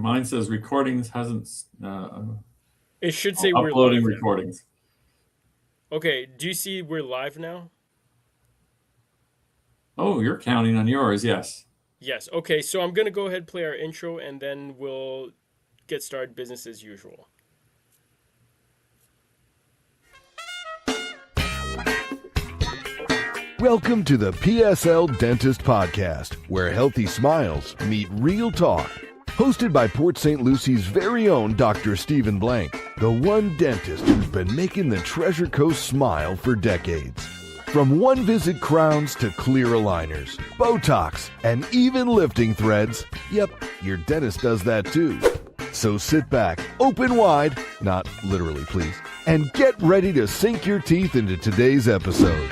Mine says recordings hasn't It should say we're uploading live now. recordings. Okay, do you see we're live now? Oh, you're counting on yours, yes. Yes. Okay, so I'm gonna go ahead and play our intro and then we'll get started business as usual. Welcome to the PSL Dentist Podcast, where healthy smiles meet real talk. Hosted by Port St. Lucie's very own Dr. Stephen Blank, the one dentist who's been making the Treasure Coast smile for decades. From one-visit crowns to clear aligners, Botox, and even lifting threads. Yep, your dentist does that too. So sit back, open wide, not literally please, and get ready to sink your teeth into today's episode.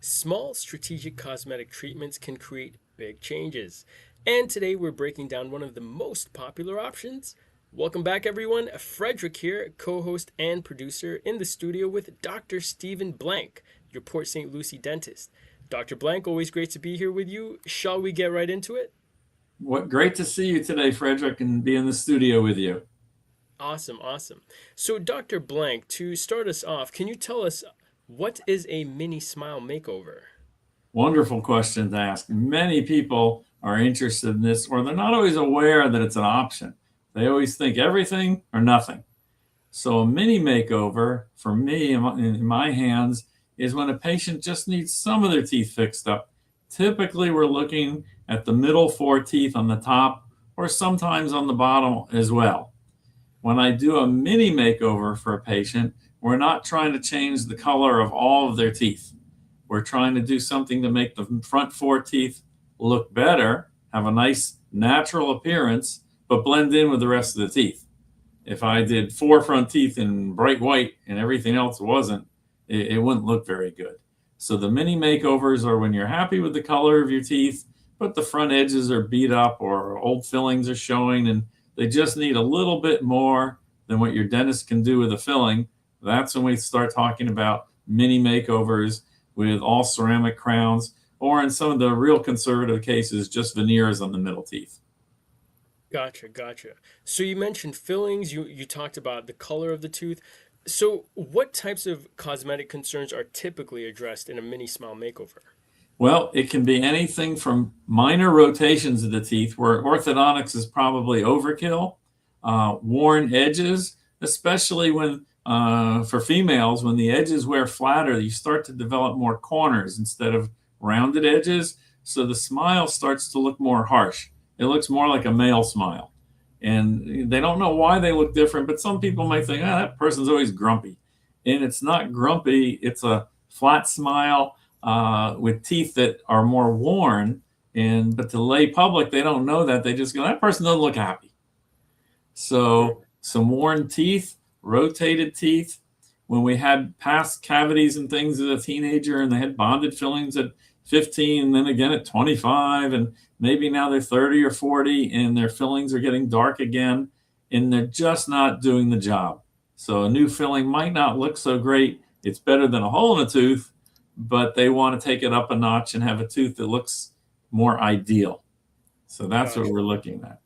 Small strategic cosmetic treatments can create big changes. And today we're breaking down one of the most popular options. Welcome back, everyone. Frederick here, co-host and producer in the studio with Dr. Stephen Blank, your Port St. Lucie dentist. Dr. Blank, always great to be here with you. Shall we get right into it? What great to see you today, Frederick, and be in the studio with you. Awesome, awesome. So, Dr. Blank, to start us off, can you tell us what is a mini smile makeover? Wonderful question to ask. Many people are interested in this, or they're not always aware that it's an option. They always think everything or nothing. So a mini makeover, for me, in my hands, is when a patient just needs some of their teeth fixed up. Typically, we're looking at the middle 4 teeth on the top, or sometimes on the bottom as well. When I do a mini makeover for a patient, we're not trying to change the color of all of their teeth. We're trying to do something to make the front 4 teeth look better, have a nice natural appearance, but blend in with the rest of the teeth. If I did 4 front teeth in bright white and everything else wasn't, it wouldn't look very good. So the mini makeovers are when you're happy with the color of your teeth, but the front edges are beat up or old fillings are showing and they just need a little bit more than what your dentist can do with a filling. That's when we start talking about mini makeovers with all ceramic crowns, or in some of the real conservative cases, just veneers on the middle teeth. Gotcha, gotcha. So you mentioned fillings, you talked about the color of the tooth. So what types of cosmetic concerns are typically addressed in a mini smile makeover? Well, it can be anything from minor rotations of the teeth, where orthodontics is probably overkill, worn edges, especially when for females, when the edges wear flatter, you start to develop more corners instead of rounded edges. So the smile starts to look more harsh. It looks more like a male smile. And they don't know why they look different, but some people might think, that person's always grumpy. And it's not grumpy, it's a flat smile with teeth that are more worn. But to lay public, they don't know that. They just go, that person doesn't look happy. So some worn teeth, rotated teeth. When we had past cavities and things as a teenager and they had bonded fillings at 15 and then again at 25 and maybe now they're 30 or 40 and their fillings are getting dark again and they're just not doing the job. So a new filling might not look so great. It's better than a hole in a tooth, but they want to take it up a notch and have a tooth that looks more ideal. So that's Gotcha. what we're looking at.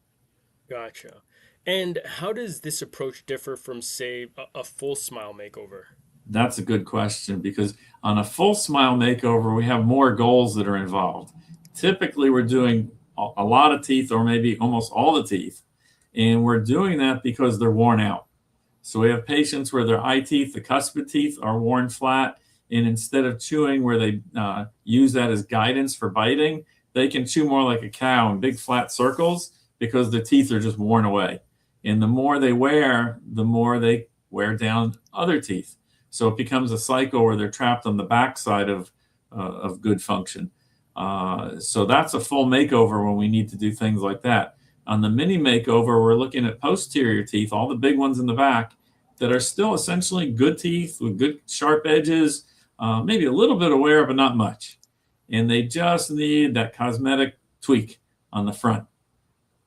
Gotcha. And how does this approach differ from, say, a full smile makeover? That's a good question, because on a full smile makeover, we have more goals that are involved. Typically, we're doing a lot of teeth, or maybe almost all the teeth, and we're doing that because they're worn out. So we have patients where their eye teeth, the cuspid teeth, are worn flat, and instead of chewing where they use that as guidance for biting, they can chew more like a cow in big flat circles because their teeth are just worn away. And the more they wear, the more they wear down other teeth. So it becomes a cycle where they're trapped on the backside of good function. So that's a full makeover when we need to do things like that. On the mini makeover, we're looking at posterior teeth, all the big ones in the back, that are still essentially good teeth with good sharp edges, maybe a little bit of wear, but not much. And they just need that cosmetic tweak on the front.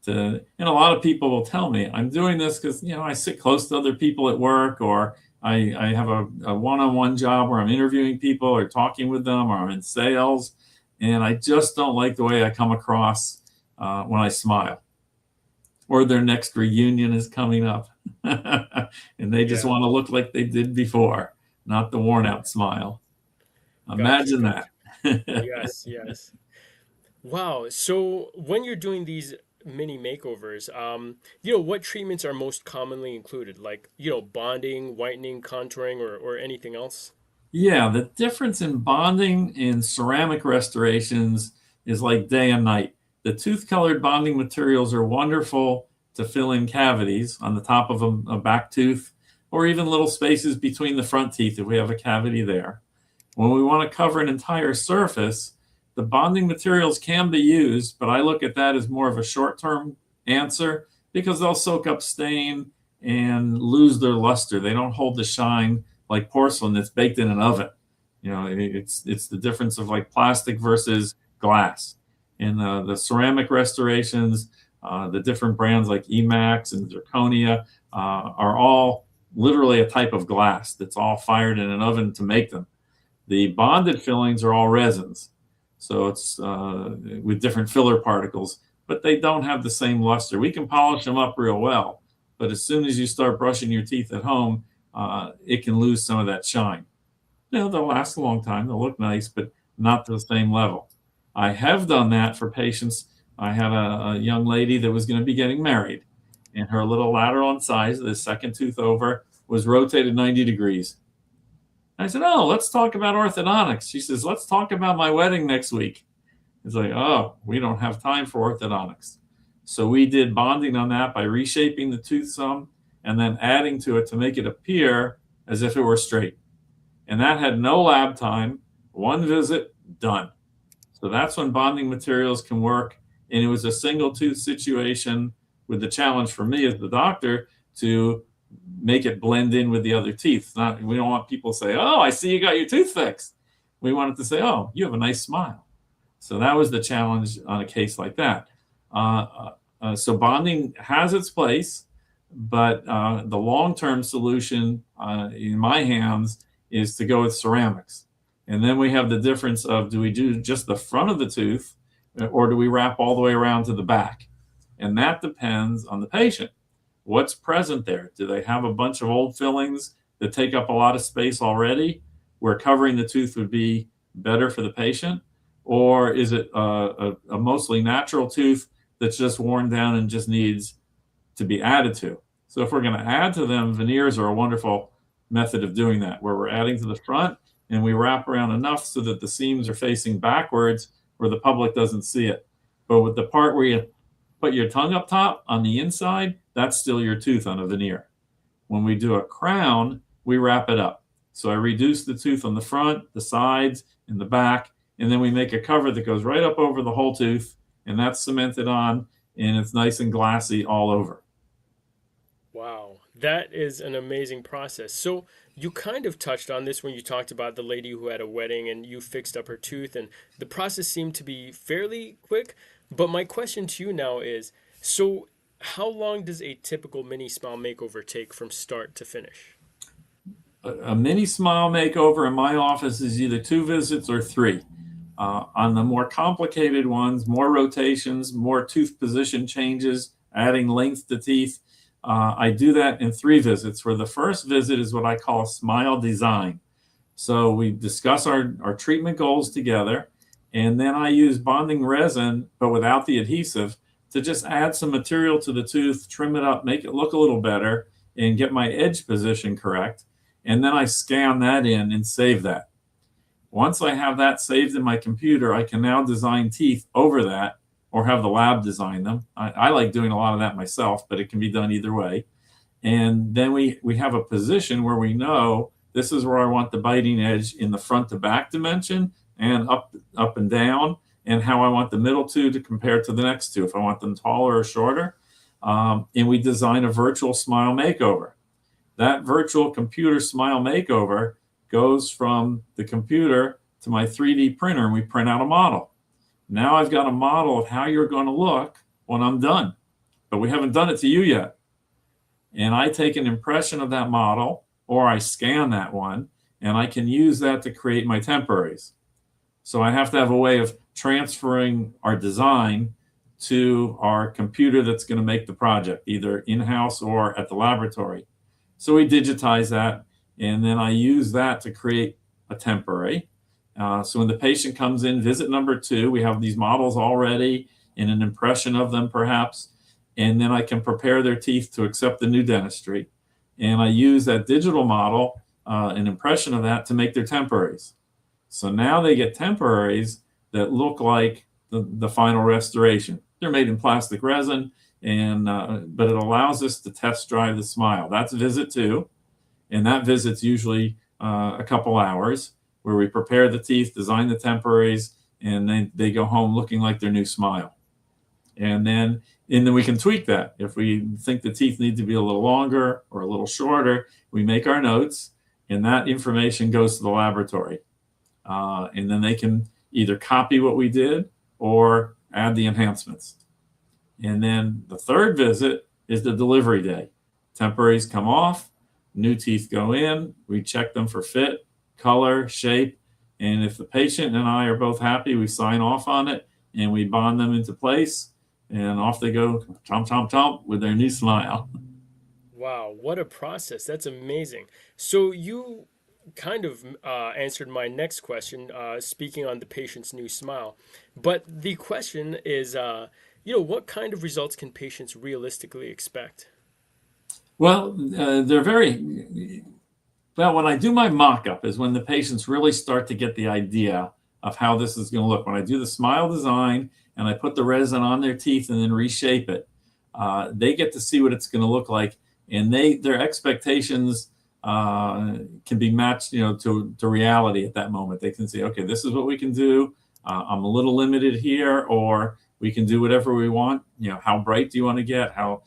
And a lot of people will tell me, I'm doing this because, I sit close to other people at work, or I have a one-on-one job where I'm interviewing people or talking with them, or I'm in sales, and I just don't like the way I come across when I smile. Or their next reunion is coming up, and they just want to look like they did before, not the worn-out smile. Imagine that. Yes, yes. Wow. So when you're doing these mini makeovers, what treatments are most commonly included? Like, bonding, whitening, contouring, or anything else? Yeah, the difference in bonding and ceramic restorations is like day and night. The tooth-colored bonding materials are wonderful to fill in cavities on the top of a back tooth, or even little spaces between the front teeth if we have a cavity there. When we want to cover an entire surface, the bonding materials can be used, but I look at that as more of a short-term answer because they'll soak up stain and lose their luster. They don't hold the shine like porcelain that's baked in an oven. It's the difference of like plastic versus glass. In the ceramic restorations, the different brands like Emax and Zirconia are all literally a type of glass that's all fired in an oven to make them. The bonded fillings are all resins, so it's with different filler particles, but they don't have the same luster. We can polish them up real well, but as soon as you start brushing your teeth at home, it can lose some of that shine. They'll last a long time, they'll look nice, but not to the same level. I have done that for patients. I had a young lady that was going to be getting married, and her little lateral incisor, the second tooth over, was rotated 90 degrees. I said, oh, let's talk about orthodontics. She says, let's talk about my wedding next week. It's like, oh, we don't have time for orthodontics. So we did bonding on that by reshaping the tooth some and then adding to it to make it appear as if it were straight. And that had no lab time, one visit, done. So that's when bonding materials can work. And it was a single tooth situation with the challenge for me as the doctor to make it blend in with the other teeth. We don't want people to say, oh, I see you got your tooth fixed. We wanted to say, oh, you have a nice smile. So that was the challenge on a case like that. So bonding has its place, but the long-term solution in my hands is to go with ceramics. And then we have the difference of, do we do just the front of the tooth or do we wrap all the way around to the back? And that depends on the patient. What's present there? Do they have a bunch of old fillings that take up a lot of space already, where covering the tooth would be better for the patient? Or is it a mostly natural tooth that's just worn down and just needs to be added to? So if we're going to add to them, veneers are a wonderful method of doing that, where we're adding to the front and we wrap around enough so that the seams are facing backwards where the public doesn't see it. But with the part where you put your tongue up top on the inside, that's still your tooth on a veneer. When we do a crown, we wrap it up. So I reduce the tooth on the front, the sides, and the back, and then we make a cover that goes right up over the whole tooth, and that's cemented on, and it's nice and glassy all over. Wow, that is an amazing process. So you kind of touched on this when you talked about the lady who had a wedding and you fixed up her tooth, and the process seemed to be fairly quick. But my question to you now is, so how long does a typical mini smile makeover take from start to finish? A mini smile makeover in my office is either 2 visits or 3. On the more complicated ones, more rotations, more tooth position changes, adding length to teeth, I do that in 3 visits, where the first visit is what I call a smile design. So we discuss our treatment goals together, and then I use bonding resin, but without the adhesive, to just add some material to the tooth, trim it up, make it look a little better, and get my edge position correct. And then I scan that in and save that. Once I have that saved in my computer, I can now design teeth over that or have the lab design them. I like doing a lot of that myself, but it can be done either way. And then we have a position where we know this is where I want the biting edge in the front to back dimension and up and down, and how I want the middle two to compare to the next two, if I want them taller or shorter. And we design a virtual smile makeover. That virtual computer smile makeover goes from the computer to my 3D printer, and we print out a model. Now I've got a model of how you're going to look when I'm done, but we haven't done it to you yet. And I take an impression of that model, or I scan that one, and I can use that to create my temporaries. So I have to have a way of transferring our design to our computer that's going to make the project, either in-house or at the laboratory. So we digitize that, and then I use that to create a temporary. So when the patient comes in, visit number 2, we have these models already and an impression of them perhaps, and then I can prepare their teeth to accept the new dentistry. And I use that digital model, an impression of that, to make their temporaries. So now they get temporaries that look like the final restoration. They're made in plastic resin, but it allows us to test drive the smile. That's visit 2, and that visit's usually a couple hours, where we prepare the teeth, design the temporaries, and then they go home looking like their new smile. And then we can tweak that. If we think the teeth need to be a little longer or a little shorter, we make our notes, and that information goes to the laboratory. And then they can either copy what we did or add the enhancements. And then the third visit is the delivery day. Temporaries come off, new teeth go in, we check them for fit, color, shape, and if the patient and I are both happy, we sign off on it and we bond them into place, and off they go, chomp, chomp, chomp, with their new smile. Wow, what a process. That's amazing. So you kind of answered my next question, speaking on the patient's new smile. But the question is, what kind of results can patients realistically expect? Well, when I do my mock-up is when the patients really start to get the idea of how this is going to look. When I do the smile design and I put the resin on their teeth and then reshape it, they get to see what it's going to look like, and their expectations can be matched, to reality at that moment. They can say, okay, this is what we can do. I'm a little limited here, or we can do whatever we want. How bright do you want to get? How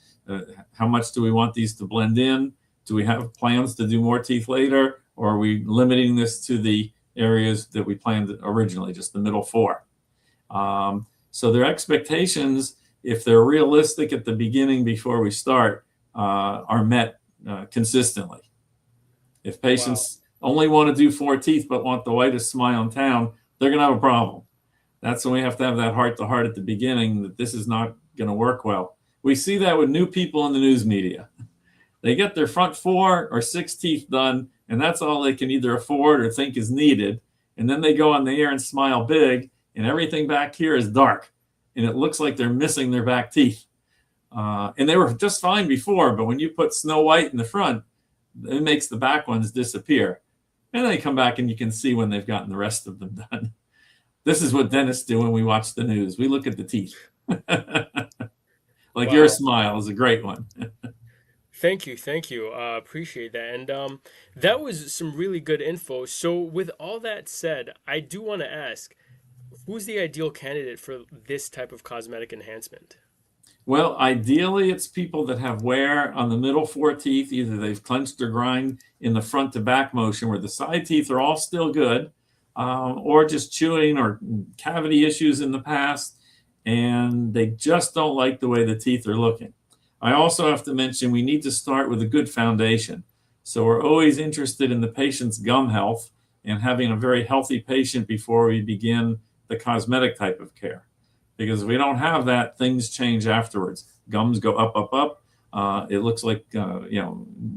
much do we want these to blend in? Do we have plans to do more teeth later, or are we limiting this to the areas that we planned originally, just the middle 4? So their expectations, if they're realistic at the beginning before we start, are met consistently. If patients only want to do 4 teeth but want the whitest smile in town, they're going to have a problem. That's when we have to have that heart-to-heart at the beginning that this is not going to work well. We see that with new people in the news media. They get their front 4 or 6 teeth done, and that's all they can either afford or think is needed. And then they go on the air and smile big, and everything back here is dark, and it looks like they're missing their back teeth. And they were just fine before, but when you put Snow White in the front, it makes the back ones disappear. And they come back and you can see when they've gotten the rest of them done. This is what dentists do when we watch the news. We look at the teeth. Like your smile is a great one. Thank you. Appreciate that. And that was some really good info. So with all that said, I do want to ask, who's the ideal candidate for this type of cosmetic enhancement? Well, ideally, it's people that have wear on the middle 4 teeth. Either they've clenched or grind in the front to back motion where the side teeth are all still good, or just chewing or cavity issues in the past, and they just don't like the way the teeth are looking. I also have to mention we need to start with a good foundation. So we're always interested in the patient's gum health and having a very healthy patient before we begin the cosmetic type of care. Because if we don't have that, things change afterwards. Gums go up, up, up. It looks like,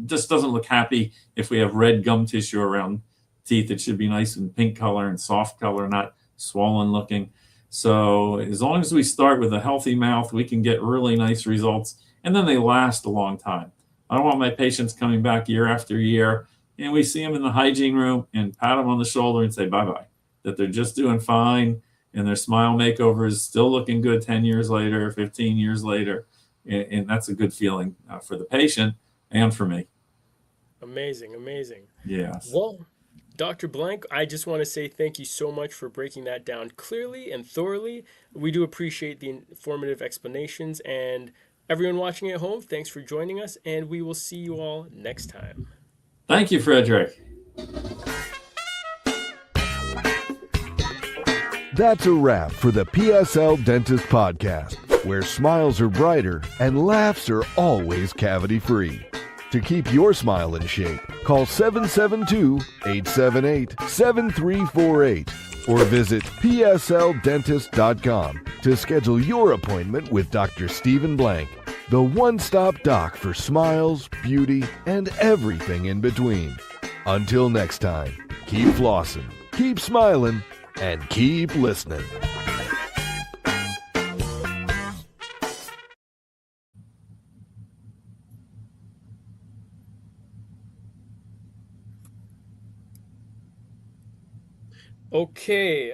just doesn't look happy if we have red gum tissue around teeth. It should be nice and pink color and soft color, not swollen looking. So as long as we start with a healthy mouth, we can get really nice results, and then they last a long time. I don't want my patients coming back year after year, and we see them in the hygiene room and pat them on the shoulder and say bye-bye, that they're just doing fine, and their smile makeover is still looking good 10 years later, 15 years later. And that's a good feeling for the patient and for me. Amazing. Yes. Well, Dr. Blank, I just want to say thank you so much for breaking that down clearly and thoroughly. We do appreciate the informative explanations. And everyone watching at home, thanks for joining us, and we will see you all next time. Thank you, Frederick. That's a wrap for the PSL Dentist Podcast, where smiles are brighter and laughs are always cavity-free. To keep your smile in shape, call 772-878-7348 or visit psldentist.com to schedule your appointment with Dr. Stephen Blank, the one-stop doc for smiles, beauty, and everything in between. Until next time, keep flossing, keep smiling, and keep listening. Okay.